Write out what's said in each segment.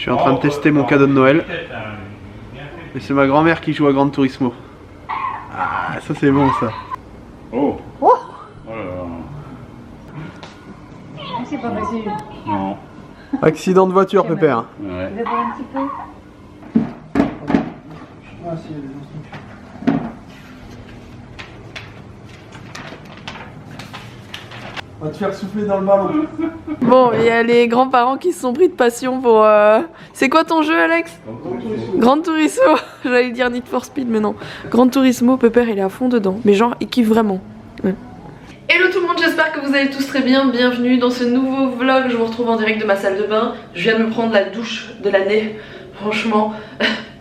suis en train de tester mon cadeau de Noël. Et c'est ma grand-mère qui joue à Gran Turismo. Ah, ça c'est bon ça. Oh. Oh, Oh là là. c'est pas facile. Non. Accident de voiture, Tiens, Pépère. Ouais. Tu veux voir un petit peu? Ah, si, il y a des instructions. On va te faire souffler dans le ballon. Bon, il y a les grands-parents qui se sont pris de passion pour... C'est quoi ton jeu, Alex? Gran Turismo. J'allais dire Need for Speed, mais non. Gran Turismo, Pépère, il est à fond dedans. Mais genre, il kiffe vraiment. Ouais. Hello tout le monde, j'espère que vous allez tous très bien. Bienvenue dans ce nouveau vlog. Je vous retrouve en direct de ma salle de bain. Je viens de me prendre la douche de l'année. Franchement,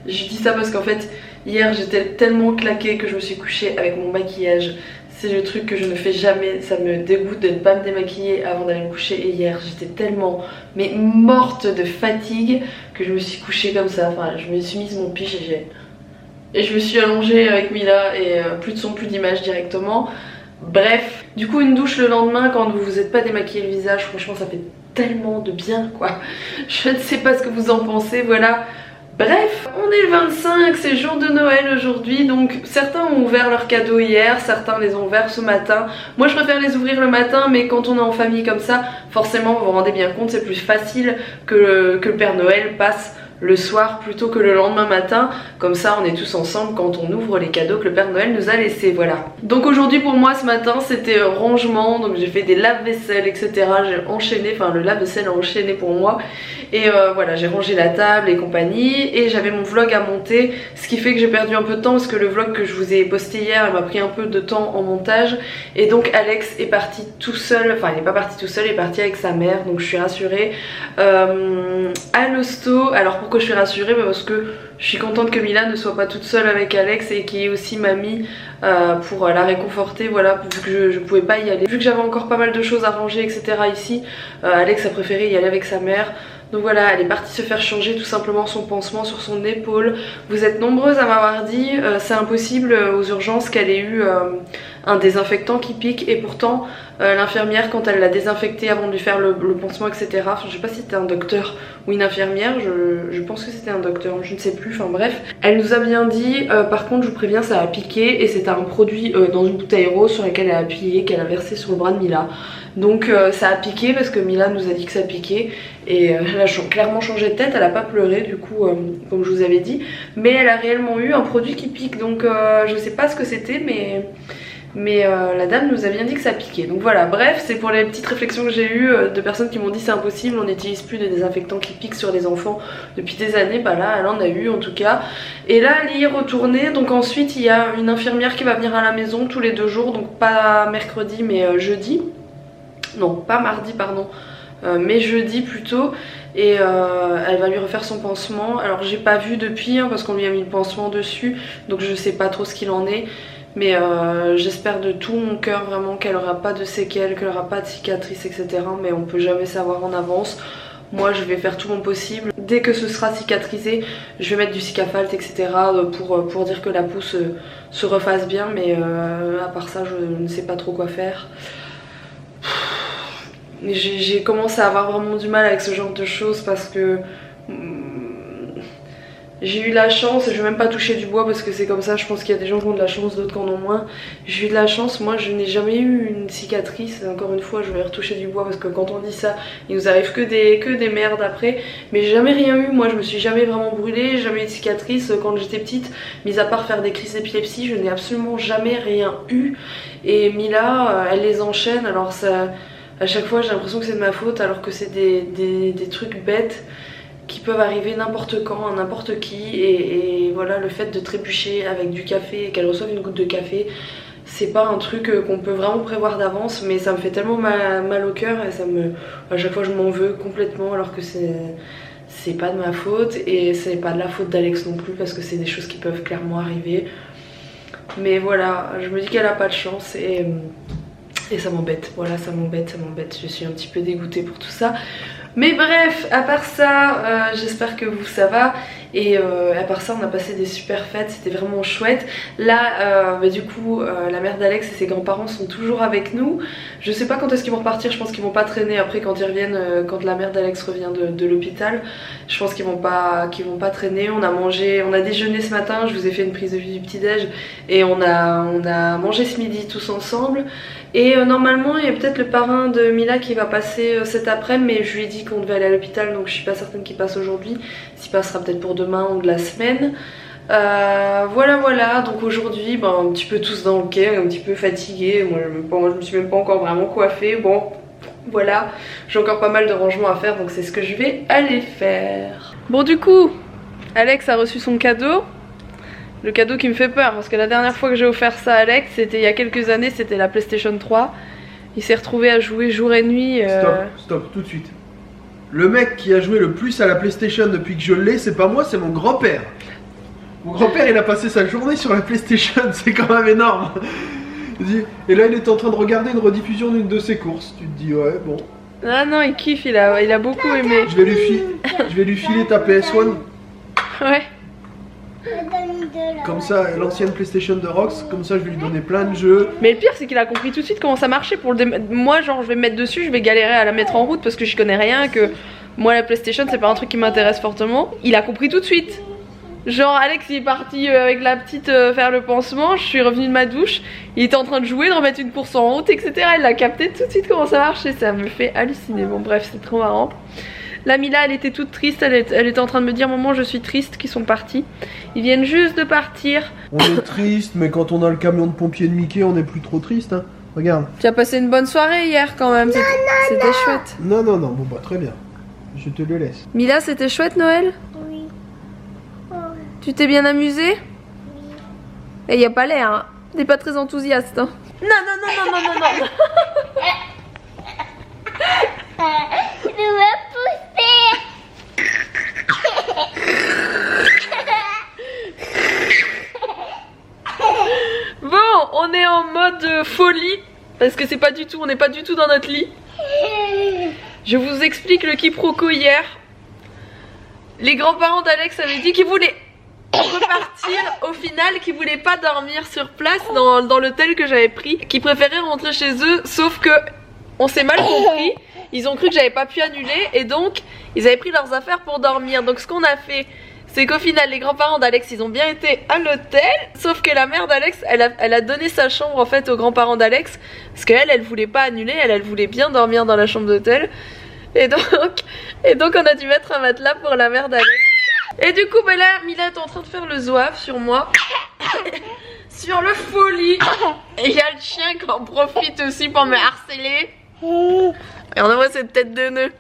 je dis ça parce qu'en fait, hier, j'étais tellement claquée que je me suis couchée avec mon maquillage. C'est le truc que je ne fais jamais, ça me dégoûte de ne pas me démaquiller avant d'aller me coucher. Et hier j'étais tellement morte de fatigue que je me suis couchée comme ça. Enfin, je me suis mise mon piche et je me suis allongée avec Mila et plus de son, plus d'image directement. Bref, du coup une douche le lendemain quand vous n'êtes pas démaquillé le visage, franchement ça fait tellement de bien quoi. Je ne sais pas ce que vous en pensez, voilà. Bref, on est le 25, c'est jour de Noël aujourd'hui, donc certains ont ouvert leurs cadeaux hier, certains les ont ouverts ce matin. Moi je préfère les ouvrir le matin, mais quand on est en famille comme ça, forcément vous vous rendez bien compte, c'est plus facile que le Père Noël passe le soir plutôt que le lendemain matin. Comme ça on est tous ensemble quand on ouvre les cadeaux que le Père Noël nous a laissés, voilà. Donc aujourd'hui pour moi ce matin c'était rangement, donc j'ai fait des lave-vaisselle etc. J'ai enchaîné, enfin le lave-vaisselle a enchaîné pour moi. Et voilà, j'ai rangé la table et compagnie. Et j'avais mon vlog à monter, ce qui fait que j'ai perdu un peu de temps parce que le vlog que je vous ai posté hier, il m'a pris un peu de temps en montage. Et donc Alex est parti tout seul, enfin il n'est pas parti tout seul, il est parti avec sa mère, donc je suis rassurée. À l'hosto, alors pourquoi je suis rassurée? Parce que je suis contente que Mila ne soit pas toute seule avec Alex et qu'il y ait aussi mamie pour la réconforter, voilà, vu que je pouvais pas y aller. Vu que j'avais encore pas mal de choses à ranger etc ici, Alex a préféré y aller avec sa mère. Donc voilà, elle est partie se faire changer tout simplement son pansement sur son épaule. Vous êtes nombreuses à m'avoir dit c'est impossible aux urgences qu'elle ait eu un désinfectant qui pique. Et pourtant l'infirmière, quand elle l'a désinfecté avant de lui faire le pansement etc, enfin, je sais pas si c'était un docteur ou une infirmière, je pense que c'était un docteur, je ne sais plus, enfin bref. Elle nous a bien dit par contre je vous préviens ça a piqué, et c'était un produit dans une bouteille rose sur laquelle elle a appuyé, qu'elle a versé sur le bras de Mila. Donc ça a piqué parce que Mila nous a dit que ça piquait. Et elle a clairement changé de tête, elle a pas pleuré du coup comme je vous avais dit. Mais elle a réellement eu un produit qui pique, donc je sais pas ce que c'était mais la dame nous a bien dit que ça piquait. Donc voilà, bref, c'est pour les petites réflexions que j'ai eues de personnes qui m'ont dit c'est impossible, on n'utilise plus de désinfectants qui piquent sur les enfants depuis des années. Bah là elle en a eu en tout cas. Et là elle y est retournée, donc ensuite il y a une infirmière qui va venir à la maison tous les 2 jours, donc pas mercredi mais jeudi. Non, pas mardi pardon, mais jeudi plutôt. Et elle va lui refaire son pansement. Alors j'ai pas vu depuis parce qu'on lui a mis le pansement dessus, donc je sais pas trop ce qu'il en est. Mais j'espère de tout mon cœur vraiment qu'elle aura pas de séquelles, qu'elle aura pas de cicatrices etc. Mais on peut jamais savoir en avance. Moi je vais faire tout mon possible. Dès que ce sera cicatrisé, je vais mettre du Cicafalte etc. pour dire que la peau se refasse bien. Mais à part ça je ne sais pas trop quoi faire. J'ai commencé à avoir vraiment du mal avec ce genre de choses parce que j'ai eu la chance, je vais même pas toucher du bois parce que c'est comme ça, je pense qu'il y a des gens qui ont de la chance, d'autres qui en ont moins. J'ai eu de la chance, moi je n'ai jamais eu une cicatrice, encore une fois je vais retoucher du bois parce que quand on dit ça, il nous arrive que des merdes après. Mais j'ai jamais rien eu, moi je me suis jamais vraiment brûlée, jamais eu de cicatrice quand j'étais petite, mis à part faire des crises d'épilepsie, je n'ai absolument jamais rien eu. Et Mila, elle les enchaîne, alors ça... À chaque fois j'ai l'impression que c'est de ma faute alors que c'est des trucs bêtes qui peuvent arriver n'importe quand, à n'importe qui. Et voilà, le fait de trébucher avec du café et qu'elle reçoive une goutte de café, c'est pas un truc qu'on peut vraiment prévoir d'avance, mais ça me fait tellement mal au cœur et à chaque fois je m'en veux complètement alors que c'est pas de ma faute et c'est pas de la faute d'Alex non plus parce que c'est des choses qui peuvent clairement arriver. Mais voilà, je me dis qu'elle a pas de chance et ça m'embête, voilà ça m'embête, je suis un petit peu dégoûtée pour tout ça. Mais bref, à part ça, j'espère que vous ça va. Et à part ça, on a passé des super fêtes, c'était vraiment chouette. Là, du coup, la mère d'Alex et ses grands-parents sont toujours avec nous. Je sais pas quand est-ce qu'ils vont repartir, je pense qu'ils vont pas traîner après quand ils reviennent, quand la mère d'Alex revient de l'hôpital. Je pense qu'ils vont pas traîner. On a mangé, on a déjeuné ce matin, je vous ai fait une prise de vue du petit-déj. Et on a mangé ce midi tous ensemble. Et normalement, il y a peut-être le parrain de Mila qui va passer cet après-midi, mais je lui ai dit qu'on devait aller à l'hôpital, donc je suis pas certaine qu'il passe aujourd'hui. S'il passera peut-être pour demain ou de la semaine. Voilà, donc aujourd'hui, un petit peu tous dans le quai, un petit peu fatiguée. Moi, je me suis même pas encore vraiment coiffée. Bon, voilà, j'ai encore pas mal de rangements à faire, donc c'est ce que je vais aller faire. Bon, du coup, Alex a reçu son cadeau. Le cadeau qui me fait peur, parce que la dernière fois que j'ai offert ça à Alex, c'était il y a quelques années, c'était la PlayStation 3. Il s'est retrouvé à jouer jour et nuit. Stop, tout de suite. Le mec qui a joué le plus à la PlayStation depuis que je l'ai, c'est pas moi, c'est mon grand-père. Mon grand-père, il a passé sa journée sur la PlayStation, c'est quand même énorme. Et là, il est en train de regarder une rediffusion d'une de ses courses. Tu te dis, ouais, bon. Ah non, il kiffe, il a beaucoup aimé. Je vais lui filer ta PS1. Ouais. Comme ça, l'ancienne PlayStation de Rox, comme ça je vais lui donner plein de jeux. Mais le pire c'est qu'il a compris tout de suite comment ça marchait pour le moi genre je vais me mettre dessus, je vais galérer à la mettre en route parce que je connais rien, que moi la PlayStation c'est pas un truc qui m'intéresse fortement. Il a compris tout de suite. Genre Alex il est parti avec la petite faire le pansement, je suis revenue de ma douche, il était en train de jouer, de remettre une course en route etc. Il a capté tout de suite comment ça marchait, ça me fait halluciner. Bon bref c'est trop marrant. La Mila elle était toute triste, elle était en train de me dire maman je suis triste qu'ils sont partis. Ils viennent juste de partir. On est triste mais quand on a le camion de pompiers de Mickey on est plus trop triste hein. Regarde. Tu as passé une bonne soirée hier quand même, c'était chouette. Non, bon bah très bien, je te le laisse. Mila c'était chouette Noël? Oui. Tu t'es bien amusée? Oui. Et y a pas l'air, hein. T'es pas très enthousiaste hein. Non. Je vais pousser. Bon, on est en mode folie parce que c'est pas du tout, on n'est pas du tout dans notre lit. Je vous explique le quiproquo hier. Les grands-parents d'Alex avaient dit qu'ils voulaient repartir au final, qu'ils voulaient pas dormir sur place dans l'hôtel que j'avais pris, qu'ils préféraient rentrer chez eux, sauf que on s'est mal compris. Ils ont cru que j'avais pas pu annuler et donc ils avaient pris leurs affaires pour dormir. Donc ce qu'on a fait, c'est qu'au final les grands-parents d'Alex ils ont bien été à l'hôtel, sauf que la mère d'Alex elle a donné sa chambre en fait aux grands-parents d'Alex parce qu'elle elle voulait pas annuler, elle voulait bien dormir dans la chambre d'hôtel et donc on a dû mettre un matelas pour la mère d'Alex. Et du coup là Mila est en train de faire le zouave sur moi sur le folie et il y a le chien qui en profite aussi pour me harceler. Et on voit cette tête de nœud.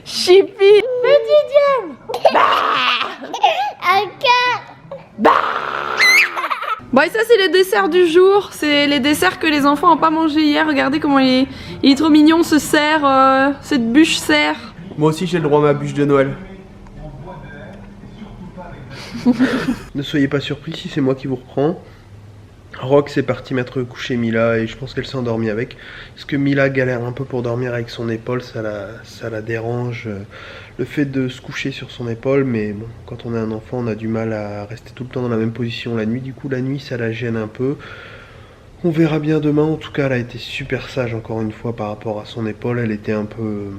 Chippy. Petit diable. Bon et ça c'est le dessert du jour. C'est les desserts que les enfants n'ont pas mangé hier. Regardez comment il est trop mignon ce cerf, cette bûche cerf. Moi aussi j'ai le droit à ma bûche de Noël. Ne soyez pas surpris si c'est moi qui vous reprends. Rox est parti mettre coucher Mila et je pense qu'elle s'est endormie avec. Parce que Mila galère un peu pour dormir avec son épaule, ça la dérange. Le fait de se coucher sur son épaule, mais bon, quand on est un enfant, on a du mal à rester tout le temps dans la même position la nuit. Du coup, la nuit, ça la gêne un peu. On verra bien demain. En tout cas, elle a été super sage encore une fois par rapport à son épaule. Elle était un peu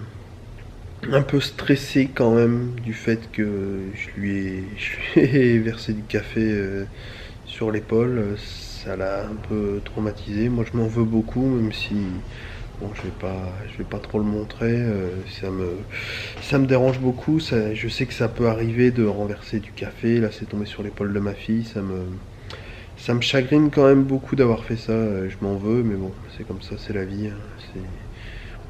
stressée quand même du fait que je lui ai versé du café sur l'épaule. Ça l'a un peu traumatisé. Moi je m'en veux beaucoup, même si bon, je vais pas trop le montrer. Ça me dérange beaucoup. Je sais que ça peut arriver de renverser du café. Là c'est tombé sur l'épaule de ma fille. Ça me chagrine quand même beaucoup d'avoir fait ça. Je m'en veux, mais bon, c'est comme ça, c'est la vie.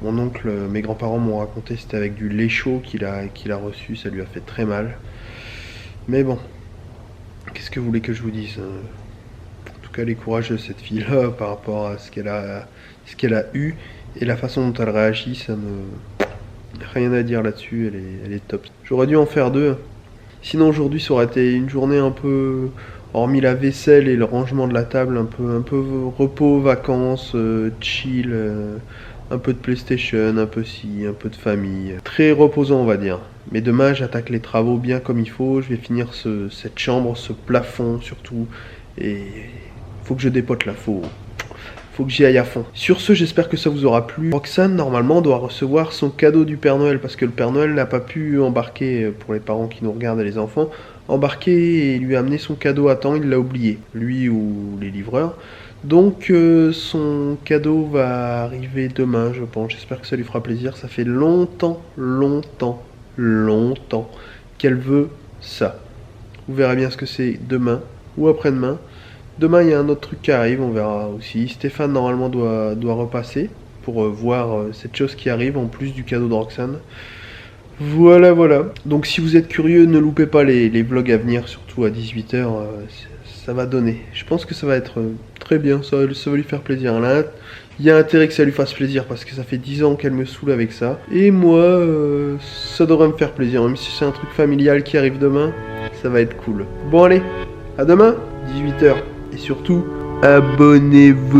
Mon oncle, mes grands-parents m'ont raconté, c'était avec du lait chaud qu'il a reçu. Ça lui a fait très mal. Mais bon, qu'est-ce que vous voulez que je vous dise? Elle est courageuse cette fille là par rapport à ce qu'elle a eu et la façon dont elle réagit, ça me rien à dire là-dessus, elle est top. J'aurais dû en faire deux, sinon aujourd'hui ça aurait été une journée un peu Hormis la vaisselle et le rangement de la table, un peu repos, vacances, chill, un peu de PlayStation, un peu ci, un peu de famille. Très reposant on va dire. Mais demain j'attaque les travaux bien comme il faut, je vais finir cette chambre, ce plafond surtout. Et faut que je dépote là, faut que j'y aille à fond. Sur ce, j'espère que ça vous aura plu. Roxane, normalement, doit recevoir son cadeau du Père Noël parce que le Père Noël n'a pas pu embarquer, pour les parents qui nous regardent et les enfants, embarquer et lui amener son cadeau à temps, il l'a oublié, lui ou les livreurs. Donc son cadeau va arriver demain, je pense. J'espère que ça lui fera plaisir. Ça fait longtemps qu'elle veut ça. Vous verrez bien ce que c'est demain ou après-demain. Demain, il y a un autre truc qui arrive, on verra aussi. Stéphane, normalement, doit repasser pour voir cette chose qui arrive, en plus du cadeau de Roxane. Voilà. Donc, si vous êtes curieux, ne loupez pas les vlogs à venir, surtout à 18h. Ça va donner. Je pense que ça va être très bien, ça va lui faire plaisir. Il y a intérêt que ça lui fasse plaisir, parce que ça fait 10 ans qu'elle me saoule avec ça. Et moi, ça devrait me faire plaisir, même si c'est un truc familial qui arrive demain, ça va être cool. Bon, allez, à demain, 18h. Et surtout, abonnez-vous.